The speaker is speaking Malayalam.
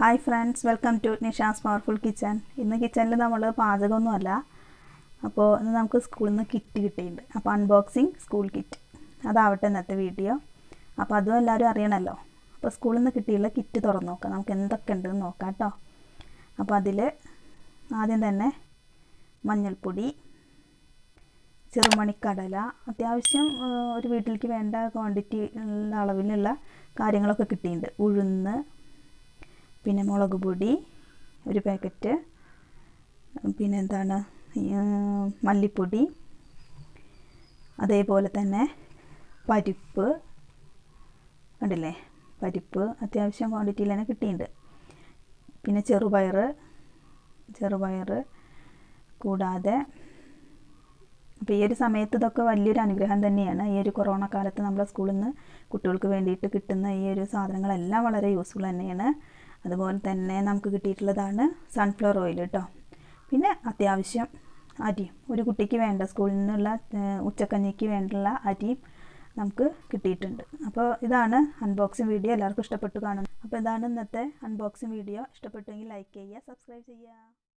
Hi friends, welcome to Nishaspowerfulkitchen. ഇന്ന് കിച്ചണിൽ നമ്മൾ പാചകമൊന്നുമല്ല. അപ്പോൾ ഇന്ന് നമുക്ക് സ്കൂളിൽ നിന്ന് കിറ്റ് കിട്ടിയിട്ടുണ്ട്. അപ്പോൾ അൺബോക്സിംഗ് സ്കൂൾ കിറ്റ്. അതാവട്ടെ ഇന്നത്തെ വീഡിയോ. അപ്പോൾ അതും എല്ലാവരും അറിയണമല്ലോ. അപ്പോൾ സ്കൂളിൽ നിന്ന് കിട്ടിയുള്ള കിറ്റ് തുറന്ന് നോക്കാം. നമുക്ക് എന്തൊക്കെ ഉണ്ടെന്ന് നോക്കാം കേട്ടോ. അപ്പോൾ അതിൽ ആദ്യം തന്നെ മഞ്ഞൾപ്പൊടി, ചെറുമണിക്കടല, അത്യാവശ്യം ഒരു വീട്ടിലേക്ക് വേണ്ട ക്വാണ്ടിറ്റി ഉള്ള അളവിലുള്ള കാര്യങ്ങളൊക്കെ കിട്ടിയിട്ടുണ്ട്. ഉഴുന്ന്, പിന്നെ മുളക് പൊടി ഒരു പാക്കറ്റ്, പിന്നെ എന്താണ് മല്ലിപ്പൊടി, അതേപോലെ തന്നെ പരിപ്പ് കണ്ടില്ലേ, പരിപ്പ് അത്യാവശ്യം ക്വാണ്ടിറ്റിയിൽ തന്നെ കിട്ടിയിട്ടുണ്ട്. പിന്നെ ചെറുപയർ കൂടാതെ അപ്പോൾ ഈ ഒരു സമയത്ത് ഇതൊക്കെ വലിയൊരു അനുഗ്രഹം തന്നെയാണ്. ഈ ഒരു കൊറോണ കാലത്ത് നമ്മുടെ സ്കൂളിൽ നിന്ന് കുട്ടികൾക്ക് വേണ്ടിയിട്ട് കിട്ടുന്ന ഈ ഒരു സാധനങ്ങളെല്ലാം വളരെ യൂസ്ഫുൾ തന്നെയാണ്. അതുപോലെ തന്നെ നമുക്ക് കിട്ടിയിട്ടുള്ളതാണ് സൺഫ്ലവർ ഓയിൽ കേട്ടോ. പിന്നെ അത്യാവശ്യം അരിയും, ഒരു കുട്ടിക്ക് വേണ്ട സ്കൂളിൽ നിന്നുള്ള ഉച്ചക്കഞ്ഞിക്ക് വേണ്ടുള്ള അരിയും നമുക്ക് കിട്ടിയിട്ടുണ്ട്. അപ്പോൾ ഇതാണ് അൺബോക്സിങ് വീഡിയോ. എല്ലാവർക്കും ഇഷ്ടപ്പെട്ടു കാണുന്നു. അപ്പോൾ ഇതാണ് ഇന്നത്തെ അൺബോക്സിങ് വീഡിയോ. ഇഷ്ടപ്പെട്ടെങ്കിൽ ലൈക്ക് ചെയ്യുക, സബ്സ്ക്രൈബ് ചെയ്യുക.